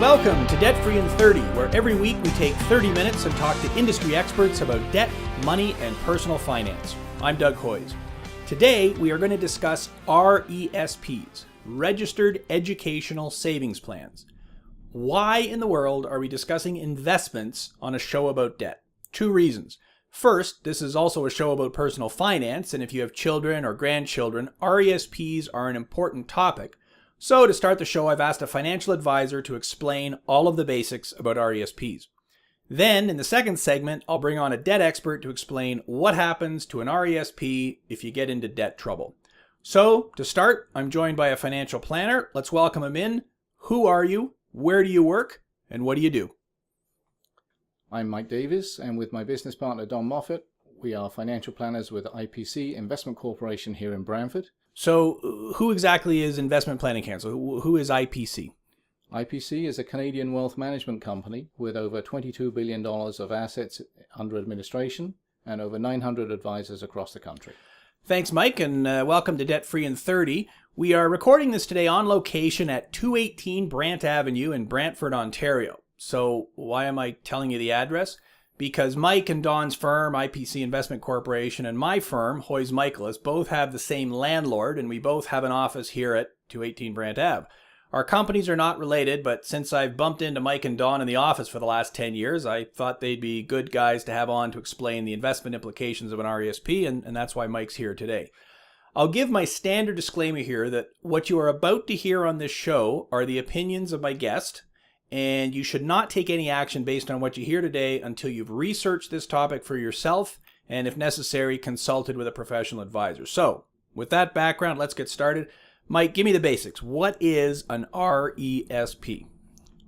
Welcome to Debt Free in 30, where every week we take 30 minutes and talk to industry experts about debt, money, and personal finance. I'm Doug Hoyes. Today, we are going to discuss RESPs, Registered Educational Savings Plans. Why in the world are we discussing investments on a show about debt? Two reasons. First, this is also a show about personal finance, and if you have children or grandchildren, RESPs are an important topic. So to start the show, I've asked a financial advisor to explain all of the basics about RESPs. Then, in the second segment, I'll bring on a debt expert to explain what happens to an RESP if you get into debt trouble. So, to start, I'm joined by a financial planner. Let's welcome him in. Who are you? Where do you work? And what do you do? I'm Mike Davies, and with my business partner Don Moffat, we are financial planners with IPC Investment Corporation here in Brantford. So, who exactly is Investment Planning Council? Who is IPC? IPC is a Canadian wealth management company with over $22 billion of assets under administration and over 900 advisors across the country. Thanks, Mike, and welcome to Debt Free in 30. We are recording this today on location at 218 Brant Avenue in Brantford, Ontario. So why am I telling you the address? Because Mike and Don's firm, IPC Investment Corporation, and my firm, Hoyes Michaelis, both have the same landlord, and we both have an office here at 218 Brant Ave. Our companies are not related, but since I've bumped into Mike and Don in the office for the last 10 years, I thought they'd be good guys to have on to explain the investment implications of an RESP, and that's why Mike's here today. I'll give my standard disclaimer here that what you are about to hear on this show are the opinions of my guest, and you should not take any action based on what you hear today until you've researched this topic for yourself and, if necessary, consulted with a professional advisor. So, with that background, let's get started. Mike, give me the basics. What is an RESP?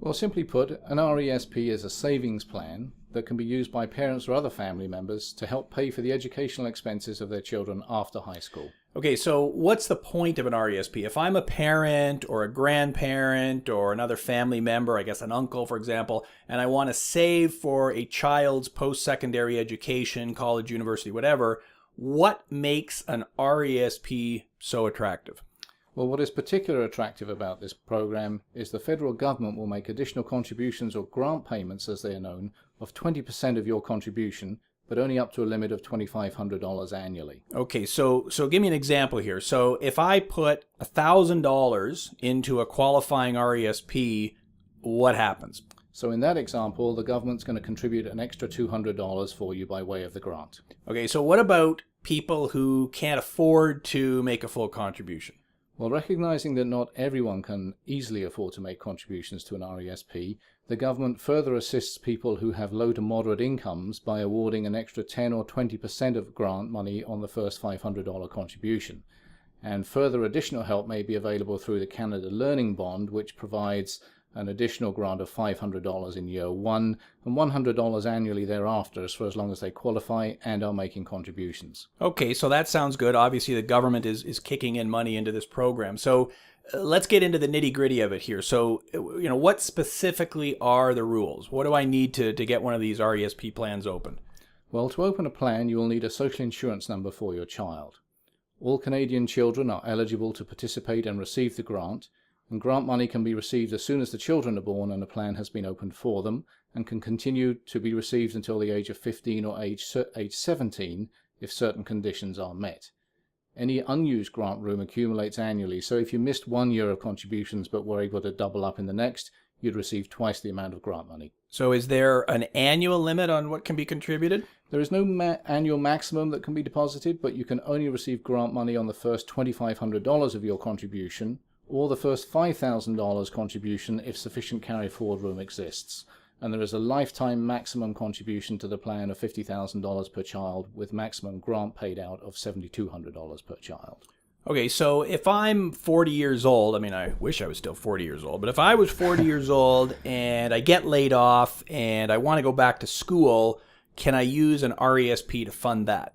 Well, simply put, an RESP is a savings plan that can be used by parents or other family members to help pay for the educational expenses of their children after high school. Okay, so what's the point of an RESP? If I'm a parent or a grandparent or another family member, I guess an uncle, for example, and I want to save for a child's post-secondary education, college, university, whatever, what makes an RESP so attractive? Well, what is particularly attractive about this program is the federal government will make additional contributions or grant payments, as they are known, of 20% of your contribution, but only up to a limit of $2,500 annually. Okay, so give me an example here. So if I put $1,000 into a qualifying RESP, what happens? So in that example, the government's going to contribute an extra $200 for you by way of the grant. Okay, so what about people who can't afford to make a full contribution? Well, recognizing that not everyone can easily afford to make contributions to an RESP, the government further assists people who have low to moderate incomes by awarding an extra 10 or 20% of grant money on the first $500 contribution. And further additional help may be available through the Canada Learning Bond, which provides an additional grant of $500 in year one and $100 annually thereafter for as long as they qualify and are making contributions. Okay, so that sounds good. Obviously, the government is kicking in money into this program. So let's get into the nitty-gritty of it here. So, what specifically are the rules? What do I need to get one of these RESP plans open? Well, to open a plan, you will need a social insurance number for your child. All Canadian children are eligible to participate and receive the grant, and grant money can be received as soon as the children are born and a plan has been opened for them, and can continue to be received until the age of 15 or age 17 if certain conditions are met. Any unused grant room accumulates annually, so if you missed 1 year of contributions but were able to double up in the next, you'd receive twice the amount of grant money. So is there an annual limit on what can be contributed? There is no annual maximum that can be deposited, but you can only receive grant money on the first $2,500 of your contribution, or the first $5,000 contribution if sufficient carry-forward room exists. And there is a lifetime maximum contribution to the plan of $50,000 per child, with maximum grant paid out of $7,200 per child. Okay, so if I'm 40 years old, I wish I was still 40 years old, but if I was 40 years old and I get laid off and I want to go back to school, can I use an RESP to fund that?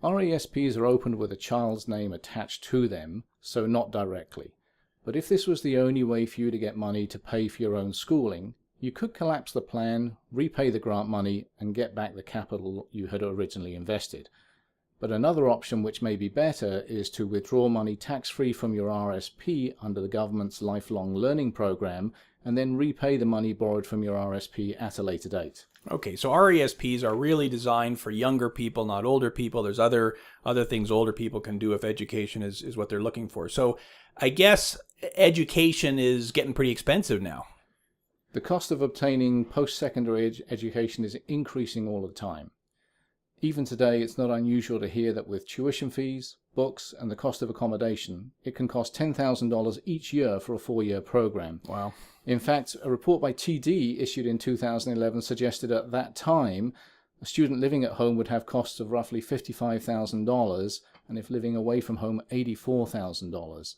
RESPs are opened with a child's name attached to them, so not directly. But if this was the only way for you to get money to pay for your own schooling, you could collapse the plan, repay the grant money, and get back the capital you had originally invested. But another option which may be better is to withdraw money tax-free from your RSP under the government's lifelong learning program and then repay the money borrowed from your RSP at a later date. Okay, so RESPs are really designed for younger people, not older people. There's other things older people can do if education is what they're looking for. So I guess education is getting pretty expensive now. The cost of obtaining post-secondary education is increasing all the time. Even today, it's not unusual to hear that with tuition fees, books, and the cost of accommodation, it can cost $10,000 each year for a 4-year program. Wow. In fact, a report by TD issued in 2011 suggested at that time a student living at home would have costs of roughly $55,000, and if living away from home, $84,000.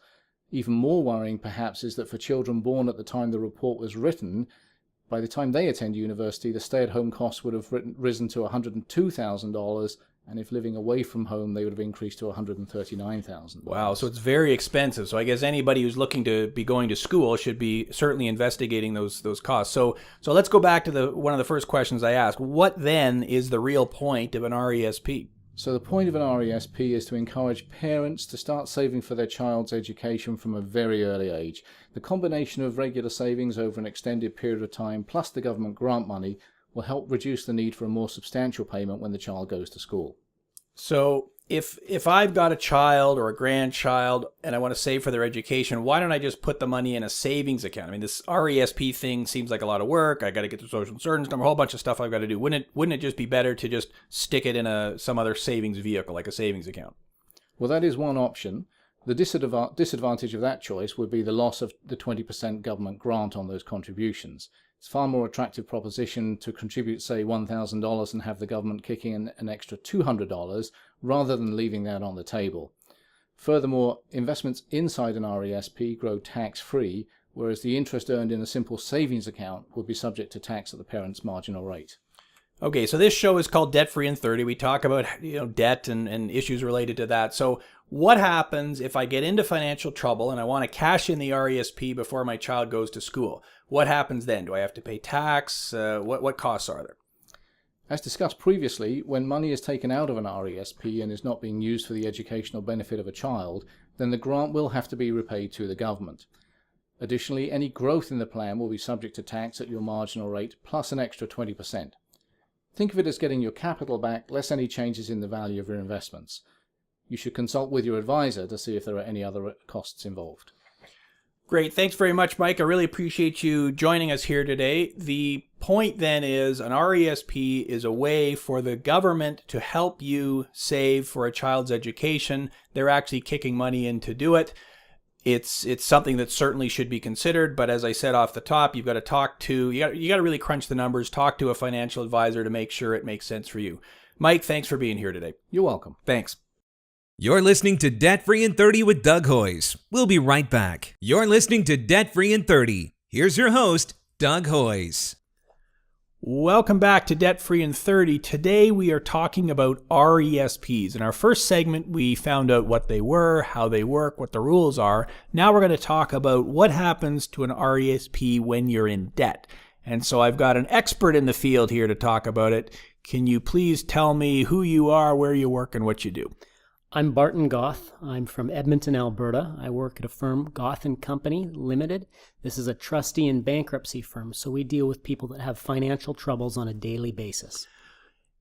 Even more worrying, perhaps, is that for children born at the time the report was written, by the time they attend university, the stay-at-home costs would have risen to $102,000, and if living away from home, they would have increased to $139,000. Wow, so it's very expensive. So I guess anybody who's looking to be going to school should be certainly investigating those costs. So let's go back to one of the first questions I asked. What then is the real point of an RESP? So the point of an RESP is to encourage parents to start saving for their child's education from a very early age. The combination of regular savings over an extended period of time plus the government grant money will help reduce the need for a more substantial payment when the child goes to school. So if I've got a child or a grandchild and I want to save for their education, why don't I just put the money in a savings account? I mean, this RESP thing seems like a lot of work. I got to get the social insurance number, a whole bunch of stuff I've got to do. Wouldn't it just be better to just stick it in some other savings vehicle, like a savings account? Well, that is one option. The disadvantage of that choice would be the loss of the 20% government grant on those contributions. It's a far more attractive proposition to contribute, say, $1,000 and have the government kicking in an extra $200 rather than leaving that on the table. Furthermore, investments inside an RESP grow tax-free, whereas the interest earned in a simple savings account would be subject to tax at the parent's marginal rate. Okay, so this show is called Debt Free in 30. We talk about debt and issues related to that. So what happens if I get into financial trouble and I want to cash in the RESP before my child goes to school? What happens then? Do I have to pay tax? What costs are there? As discussed previously, when money is taken out of an RESP and is not being used for the educational benefit of a child, then the grant will have to be repaid to the government. Additionally, any growth in the plan will be subject to tax at your marginal rate plus an extra 20%. Think of it as getting your capital back less any changes in the value of your investments. You should consult with your advisor to see if there are any other costs involved. Great. Thanks very much, Mike. I really appreciate you joining us here today. The point then is an RESP is a way for the government to help you save for a child's education. They're actually kicking money in to do it. It's something that certainly should be considered, but as I said off the top, you've got to you got to really crunch the numbers, talk to a financial advisor to make sure it makes sense for you. Mike, thanks for being here today. You're welcome. Thanks. You're listening to Debt Free in 30 with Doug Hoyes. We'll be right back. You're listening to Debt Free in 30. Here's your host, Doug Hoyes. Welcome back to Debt Free in 30. Today we are talking about RESPs. In our first segment, we found out what they were, how they work, what the rules are. Now we're going to talk about what happens to an RESP when you're in debt. And so I've got an expert in the field here to talk about it. Can you please tell me who you are, where you work, and what you do? I'm Barton Goth. I'm from Edmonton, Alberta. I work at a firm, Goth & Company Limited. This is a trustee and bankruptcy firm, so we deal with people that have financial troubles on a daily basis.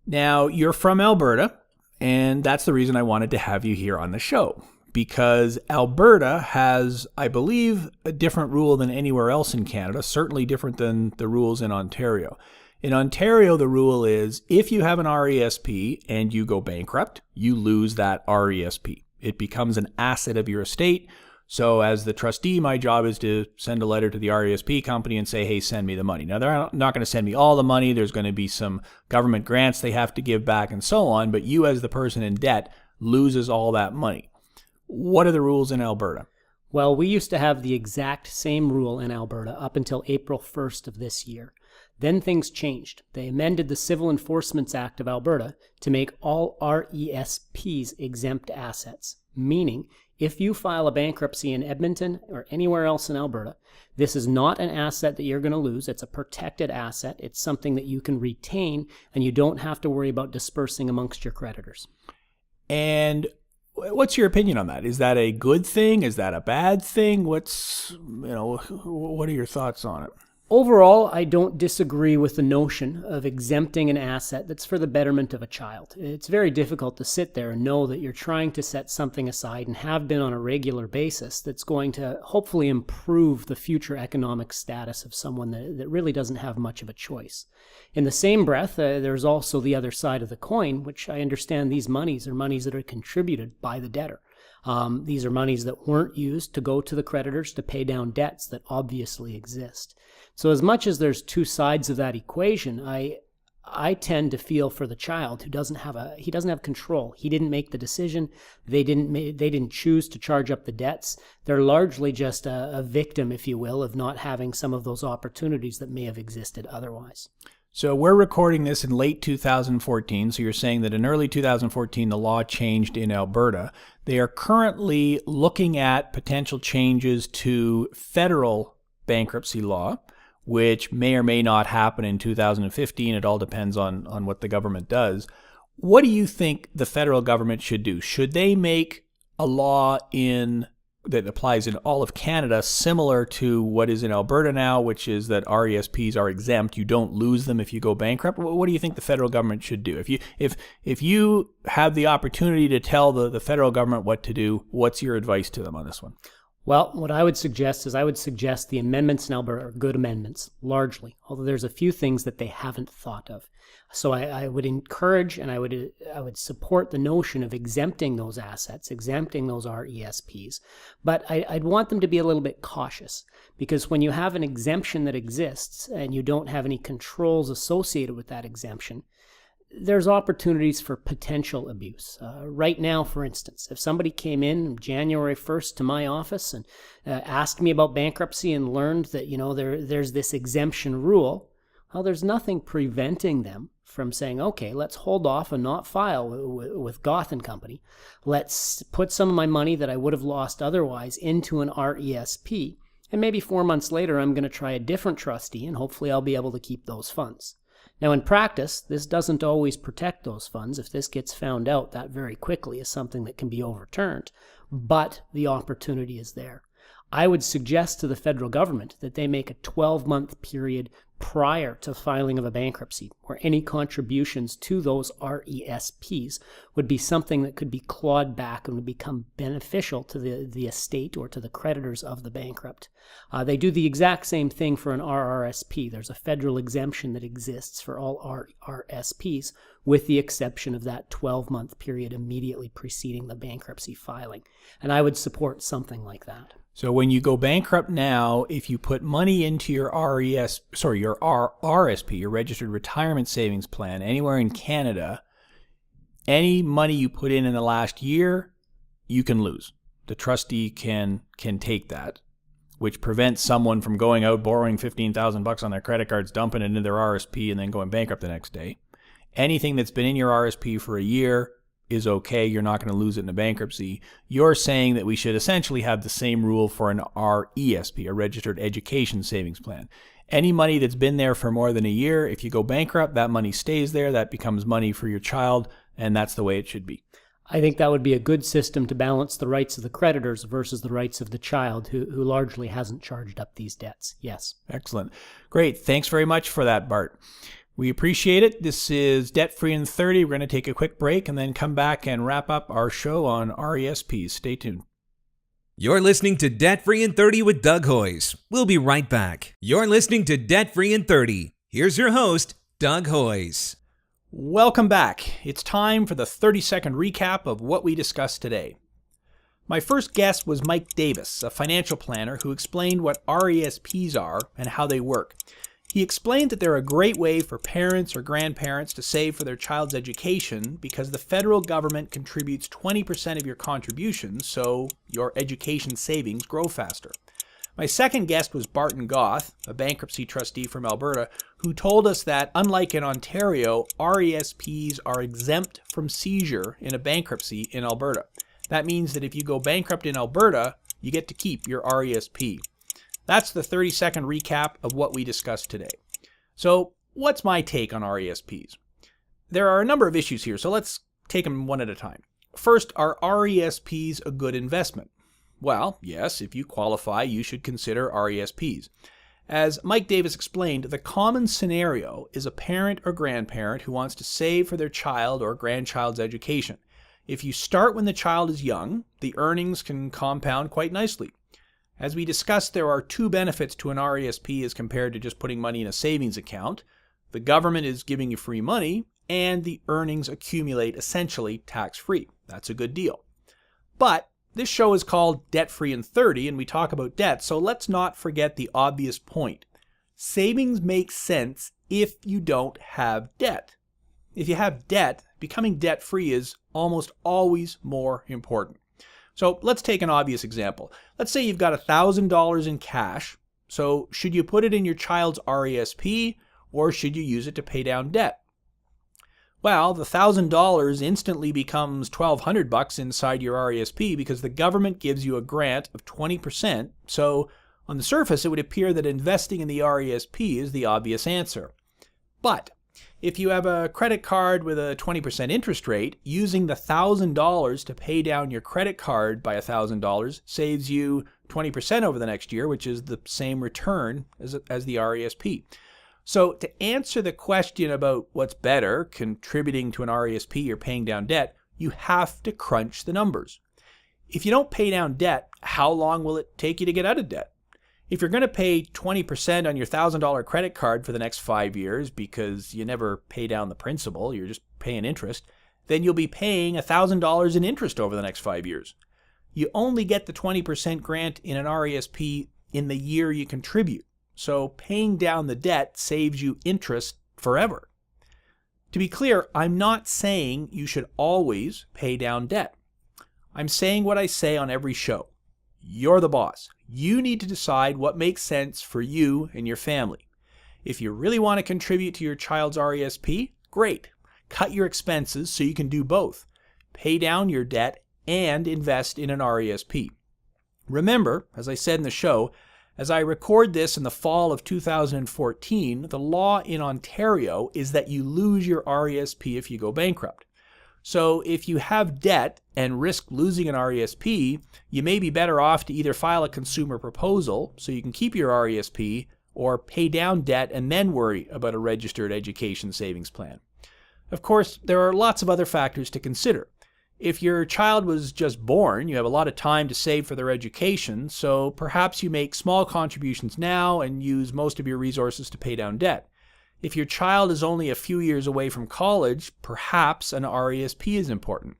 Now, you're from Alberta, and that's the reason I wanted to have you here on the show, because Alberta has, I believe, a different rule than anywhere else in Canada, certainly different than the rules in Ontario. In Ontario, the rule is if you have an RESP and you go bankrupt, you lose that RESP. It becomes an asset of your estate. So as the trustee, my job is to send a letter to the RESP company and say, hey, send me the money. Now, they're not going to send me all the money. There's going to be some government grants they have to give back and so on. But you as the person in debt loses all that money. What are the rules in Alberta? Well, we used to have the exact same rule in Alberta up until April 1st of this year. Then things changed. They amended the Civil Enforcements Act of Alberta to make all RESPs exempt assets, meaning if you file a bankruptcy in Edmonton or anywhere else in Alberta, this is not an asset that you're going to lose. It's a protected asset. It's something that you can retain, and you don't have to worry about dispersing amongst your creditors. And what's your opinion on that? Is that a good thing? Is that a bad thing? What are your thoughts on it? Overall, I don't disagree with the notion of exempting an asset that's for the betterment of a child. It's very difficult to sit there and know that you're trying to set something aside and have been on a regular basis that's going to hopefully improve the future economic status of someone that really doesn't have much of a choice. In the same breath, there's also the other side of the coin, which I understand these monies are monies that are contributed by the debtor. These are monies that weren't used to go to the creditors to pay down debts that obviously exist. So as much as there's two sides of that equation, I tend to feel for the child who doesn't have control. He didn't make the decision. They didn't choose to charge up the debts. They're largely just a victim, if you will, of not having some of those opportunities that may have existed otherwise. So we're recording this in late 2014. So you're saying that in early 2014, the law changed in Alberta. They are currently looking at potential changes to federal bankruptcy law, which may or may not happen in 2015. It all depends on what the government does. What do you think the federal government should do? Should they make a law that applies in all of Canada similar to what is in Alberta now, which is that RESPs are exempt? You don't lose them if you go bankrupt. What do you think the federal government should do? If you have the opportunity to tell the federal government what to do, what's your advice to them on this one? Well, what I would suggest is the amendments in Alberta are good amendments, largely, although there's a few things that they haven't thought of. So I would encourage and I would support the notion of exempting those assets, exempting those RESPs, but I'd want them to be a little bit cautious, because when you have an exemption that exists and you don't have any controls associated with that exemption, there's opportunities for potential abuse. Right now, for instance, if somebody came in January 1st to my office and asked me about bankruptcy and learned that, there's this exemption rule, well, there's nothing preventing them from saying, okay, let's hold off and not file with Goth & Company. Let's put some of my money that I would have lost otherwise into an RESP, and maybe 4 months later I'm going to try a different trustee, and hopefully I'll be able to keep those funds. Now, in practice, this doesn't always protect those funds. If this gets found out, that very quickly is something that can be overturned, but the opportunity is there. I would suggest to the federal government that they make a 12-month period prior to filing of a bankruptcy, where any contributions to those RESPs would be something that could be clawed back and would become beneficial to the estate or to the creditors of the bankrupt. They do the exact same thing for an RRSP. There's a federal exemption that exists for all RRSPs, with the exception of that 12-month period immediately preceding the bankruptcy filing. And I would support something like that. So when you go bankrupt now, if you put money into your RRSP, your Registered Retirement Savings Plan, anywhere in Canada, any money you put in the last year, you can lose. The trustee can take that, which prevents someone from going out, borrowing $15,000 on their credit cards, dumping it into their RSP, and then going bankrupt the next day. Anything that's been in your RSP for a year is okay. You're not going to lose it in a bankruptcy. You're saying that we should essentially have the same rule for an RESP, a Registered Education Savings Plan. Any money that's been there for more than a year, if you go bankrupt, that money stays there. That becomes money for your child, and that's the way it should be. I think that would be a good system to balance the rights of the creditors versus the rights of the child who largely hasn't charged up these debts. Yes. Excellent. Great. Thanks very much for that, Bart. We appreciate it. This is Debt Free in 30. We're going to take a quick break and then come back and wrap up our show on RESPs. Stay tuned. You're listening to Debt Free in 30 with Doug Hoyes. We'll be right back. You're listening to Debt Free in 30. Here's your host, Doug Hoyes. Welcome back. It's time for the 30-second recap of what we discussed today. My first guest was Mike Davis, a financial planner who explained what RESPs are and how they work. He explained that they're a great way for parents or grandparents to save for their child's education because the federal government contributes 20% of your contributions, so your education savings grow faster. My second guest was Barton Goth, a bankruptcy trustee from Alberta, who told us that, unlike in Ontario, RESPs are exempt from seizure in a bankruptcy in Alberta. That means that if you go bankrupt in Alberta, you get to keep your RESP. That's the 30-second recap of what we discussed today. So, what's my take on RESPs? There are a number of issues here, so let's take them one at a time. First, are RESPs a good investment? Well, yes, if you qualify, you should consider RESPs. As Mike Davis explained, the common scenario is a parent or grandparent who wants to save for their child or grandchild's education. If you start when the child is young, the earnings can compound quite nicely. As we discussed, there are two benefits to an RESP as compared to just putting money in a savings account. The government is giving you free money, and the earnings accumulate essentially tax-free. That's a good deal. But this show is called Debt Free in 30, and we talk about debt, so let's not forget the obvious point. Savings makes sense if you don't have debt. If you have debt, becoming debt-free is almost always more important. So let's take an obvious example. Let's say you've got $1,000 in cash, so should you put it in your child's RESP, or should you use it to pay down debt? Well, the $1,000 instantly becomes $1,200 inside your RESP because the government gives you a grant of 20%, so on the surface it would appear that investing in the RESP is the obvious answer. But if you have a credit card with a 20% interest rate, using the $1,000 to pay down your credit card by $1,000 saves you 20% over the next year, which is the same return as the RESP. So to answer the question about what's better, contributing to an RESP or paying down debt, you have to crunch the numbers. If you don't pay down debt, how long will it take you to get out of debt? If you're going to pay 20% on your $1,000 credit card for the next 5 years because you never pay down the principal, you're just paying interest, then you'll be paying $1,000 in interest over the next 5 years. You only get the 20% grant in an RESP in the year you contribute. So paying down the debt saves you interest forever. To be clear, I'm not saying you should always pay down debt. I'm saying what I say on every show. You're the boss. You need to decide what makes sense for you and your family. If you really want to contribute to your child's RESP, great. Cut your expenses so you can do both. Pay down your debt and invest in an RESP. Remember, as I said in the show, as I record this in the fall of 2014, the law in Ontario is that you lose your RESP if you go bankrupt. So if you have debt and risk losing an RESP, you may be better off to either file a consumer proposal so you can keep your RESP or pay down debt and then worry about a registered education savings plan. Of course, there are lots of other factors to consider. If your child was just born, you have a lot of time to save for their education, so perhaps you make small contributions now and use most of your resources to pay down debt. If your child is only a few years away from college, perhaps an RESP is important.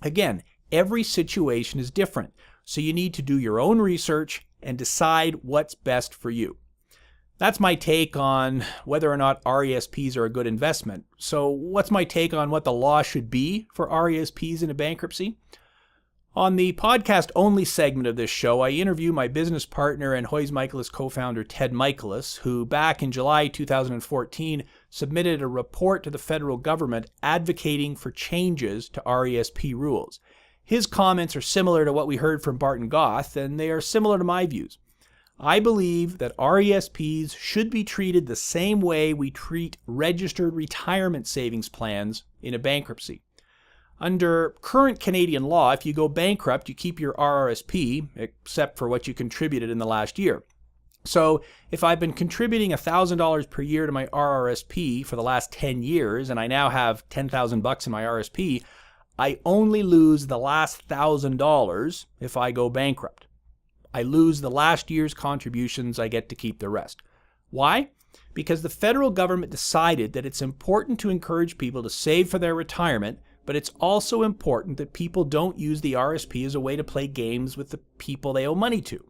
Again, every situation is different, so you need to do your own research and decide what's best for you. That's my take on whether or not RESPs are a good investment. So what's my take on what the law should be for RESPs in a bankruptcy? On the podcast-only segment of this show, I interview my business partner and Hoyes Michaelis co-founder Ted Michaelis, who back in July 2014 submitted a report to the federal government advocating for changes to RESP rules. His comments are similar to what we heard from Barton Goth, and they are similar to my views. I believe that RESPs should be treated the same way we treat registered retirement savings plans in a bankruptcy. Under current Canadian law, if you go bankrupt, you keep your RRSP, except for what you contributed in the last year. So if I've been contributing $1,000 per year to my RRSP for the last 10 years, and I now have $10,000 in my RSP, I only lose the last $1,000 if I go bankrupt. I lose the last year's contributions, I get to keep the rest. Why? Because the federal government decided that it's important to encourage people to save for their retirement, but it's also important that people don't use the RSP as a way to play games with the people they owe money to.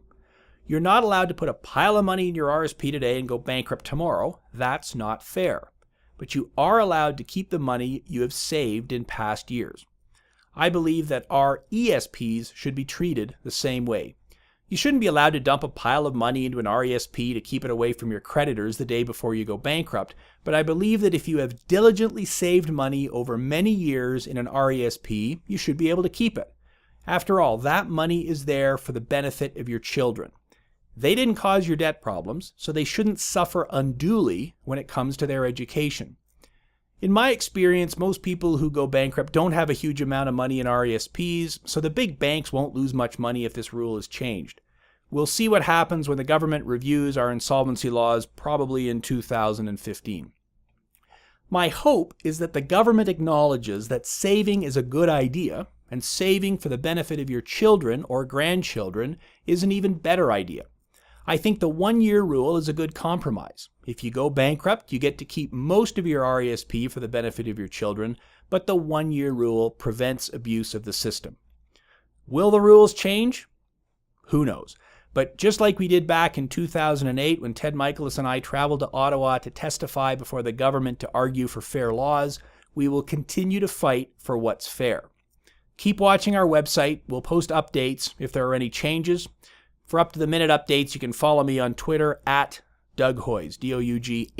You're not allowed to put a pile of money in your RSP today and go bankrupt tomorrow. That's not fair. But you are allowed to keep the money you have saved in past years. I believe that RESPs should be treated the same way. You shouldn't be allowed to dump a pile of money into an RESP to keep it away from your creditors the day before you go bankrupt, but I believe that if you have diligently saved money over many years in an RESP, you should be able to keep it. After all, that money is there for the benefit of your children. They didn't cause your debt problems, so they shouldn't suffer unduly when it comes to their education. In my experience, most people who go bankrupt don't have a huge amount of money in RESPs, so the big banks won't lose much money if this rule is changed. We'll see what happens when the government reviews our insolvency laws, probably in 2015. My hope is that the government acknowledges that saving is a good idea, and saving for the benefit of your children or grandchildren is an even better idea. I think the 1-year rule is a good compromise. If you go bankrupt, you get to keep most of your RESP for the benefit of your children, but the 1-year rule prevents abuse of the system. Will the rules change? Who knows? But just like we did back in 2008 when Ted Michaelis and I traveled to Ottawa to testify before the government to argue for fair laws, we will continue to fight for what's fair. Keep watching our website. We'll post updates if there are any changes. For up-to-the-minute updates, you can follow me on Twitter at Doug Hoyes, DougHoyes.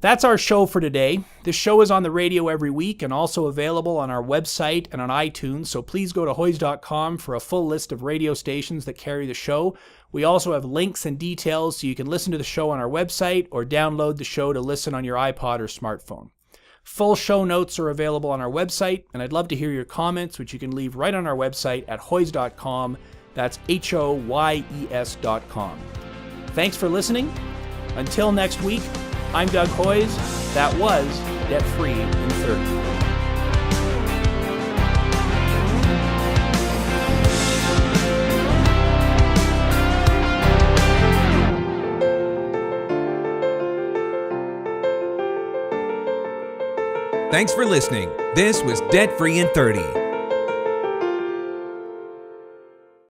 That's our show for today. This show is on the radio every week and also available on our website and on iTunes, so please go to hoyes.com for a full list of radio stations that carry the show. We also have links and details so you can listen to the show on our website or download the show to listen on your iPod or smartphone. Full show notes are available on our website, and I'd love to hear your comments, which you can leave right on our website at hoyes.com. That's HOYES.com. Thanks for listening. Until next week, I'm Doug Hoyes. That was Debt Free in 30. Thanks for listening. This was Debt Free in 30.